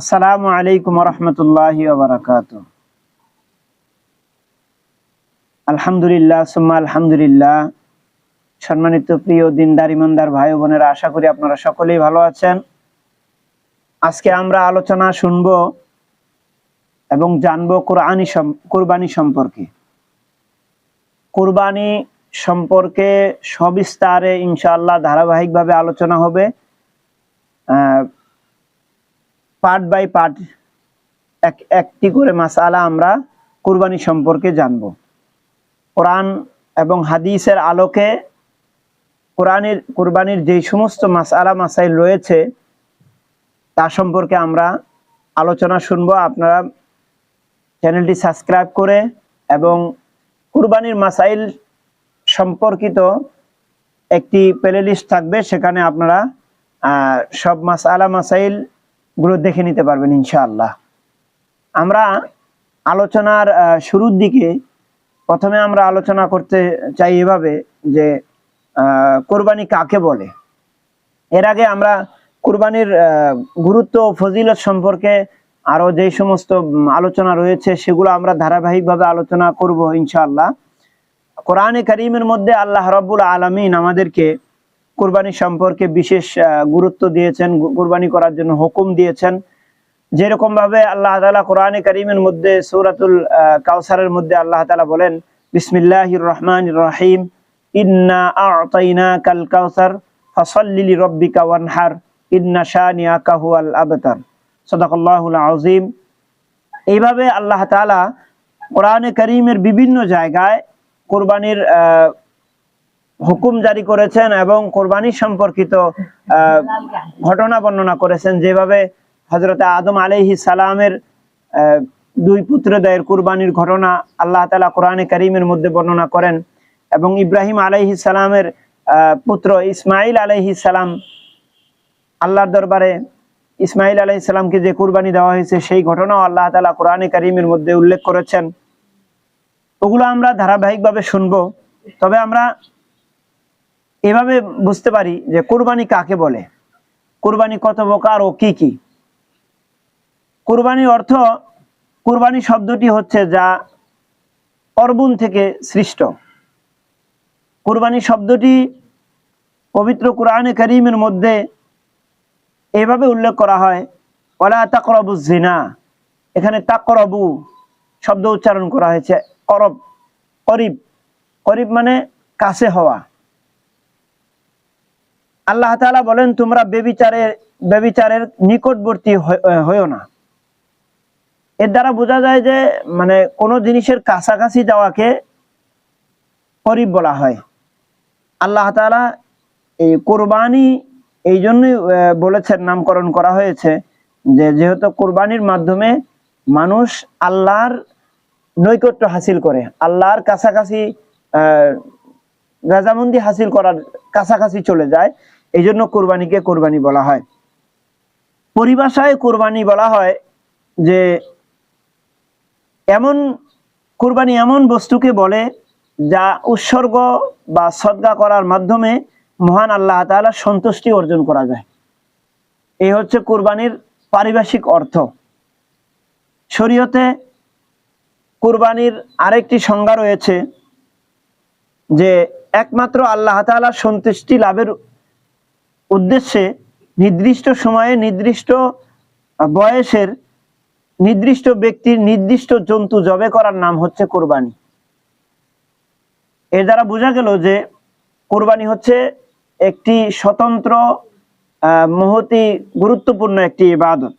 আসসালামু আলাইকুম রহমতুল্লাহি ওয়া বারাকাতুহু। আলহামদুলিল্লাহ সুম্মা আলহামদুলিল্লাহ। সম্মানিত প্রিয় দিনদার ইমানদার ভাই বোনেরা, আশা করি আপনারা সকলেই ভালো আছেন। আজকে আমরা আলোচনা শুনব এবং জানব কুরবানি সম্পর্কে। কুরবানি সম্পর্কে সবিস্তারে ইনশাআল্লাহ ধারাবাহিকভাবে আলোচনা হবে। পার্ট বাই পার্ট একটি করে মাসআলা আমরা কুরবানি সম্পর্কে জানব। কোরআন এবং হাদিসের আলোকে কুরবানির যে সমস্ত মাসাইল রয়েছে তা সম্পর্কে আমরা আলোচনা শুনবো। আপনারা চ্যানেলটি সাবস্ক্রাইব করে এবং কুরবানির মাসাইল সম্পর্কিত একটি প্লেলিস্ট থাকবে, সেখানে আপনারা সব মাসাইল গুলো দেখে নিতে পারবেন ইনশাআল্লাহ। আমরা আলোচনার শুরুর দিকে প্রথমে আমরা আলোচনা করতে চাই এভাবে যে কুরবানি কাকে বলে। এর আগে আমরা কুরবানির গুরুত্ব ও ফজিলত সম্পর্কে আরো যে সমস্ত আলোচনা রয়েছে সেগুলো আমরা ধারাবাহিকভাবে আলোচনা করব ইনশাআল্লাহ। কোরআনে কারীমের মধ্যে আল্লাহ রাব্বুল আলামিন আমাদেরকে কুরবানি সম্পর্কে বিশেষ গুরুত্ব দিয়েছেন, কুরবানি করার জন্য হুকুম দিয়েছেন। যেরকম ভাবে আল্লাহ তাআলা কোরআনে কারীমের মধ্যে সূরাতুল কাউসারের মধ্যে আল্লাহ তাআলা বলেন, বিসমিল্লাহির রহমানির রহিম, ইন্না আ'তাইনাকাল কাউসার ফাসাল্লি লিরাব্বিকা ওয়ানহার ইন্না শানিআকা হুয়াল আবতার। সাদাকাল্লাহুল আযীম। এইভাবে আল্লাহ তাআলা কোরআনে কারীমের বিভিন্ন জায়গায় কুরবানির হুকুম জারি করেছেন এবং কুরবানি সম্পর্কিত ঘটনা বর্ণনা করেছেন। যেভাবে হযরত আদম আলাইহিস সালামের দুই পুত্রদ্বয়ের কুরবানির ঘটনা আল্লাহ তাআলা কোরআনে কারীমের মধ্যে বর্ণনা করেন, এবং ইব্রাহিম আলাইহিস সালামের পুত্র ইসমাঈল আলাইহিস সালাম, আল্লাহর দরবারে ইসমাঈল আলাইহিস সালামকে যে কুরবানি দেওয়া হয়েছে সেই ঘটনাও আল্লাহ তাআলা কোরআনে কারীমের মধ্যে উল্লেখ করেছেন। ওগুলো আমরা ধারাবাহিকভাবে শুনবো। তবে আমরা এভাবে বুঝতে পারি যে কুরবানি কাকে বলে, কুরবানি কত প্রকার ও কি কি। কুরবানির অর্থ, কুরবানি শব্দটি হচ্ছে যা অর্বুন থেকে সৃষ্ট। কুরবানি শব্দটি পবিত্র কোরআনে কারীমের মধ্যে এভাবে উল্লেখ করা হয়, ওয়ালা তাকরাবুজ জিনা। এখানে তাকরাবু শব্দ উচ্চারণ করা হয়েছে। করিব মানে কাছে হওয়া। আল্লাহ তাআলা বলেন, তোমরা ব্যভিচারের নিকটবর্তী হইও না। এর দ্বারা বোঝা যায় যে মানে কোন জিনিসের কাছাকাছি যাওয়াকে করিব বলা হয়। আল্লাহ তাআলা এই কুরবানি এই জন্যই বলেছেন, নামকরণ করা হয়েছে যে যেহেতু কুরবানির মাধ্যমে মানুষ আল্লাহর নৈকট্য হাসিল করে, আল্লাহর কাছাকাছি রাজামন্দি হাসিল করার কাছাকাছি চলে যায়, এই জন্য কুরবানিকে কুরবানি বলা হয়। পরিভাষায় কুরবানি বলা হয় যে কুরবানি এমন বস্তুকে বলে যা উৎসর্গ বা সদকা করার মাধ্যমে মহান আল্লাহ তাআলার সন্তুষ্টি অর্জন করা যায়। এই হচ্ছে কুরবানির পারিভাষিক অর্থ। শরীয়তে কুরবানির আরেকটি সংজ্ঞা রয়েছে যে একমাত্র আল্লাহ তাআলার সন্তুষ্টি লাভের উদ্দেশ্যে নির্দিষ্ট সময়ে, নির্দিষ্ট বয়সের, নির্দিষ্ট ব্যক্তির নির্দিষ্ট জন্তু জবে করার নাম হচ্ছে কুরবানি। এর দ্বারা বোঝা গেল যে কুরবানি হচ্ছে একটি স্বতন্ত্র মহতি গুরুত্বপূর্ণ একটি ইবাদত।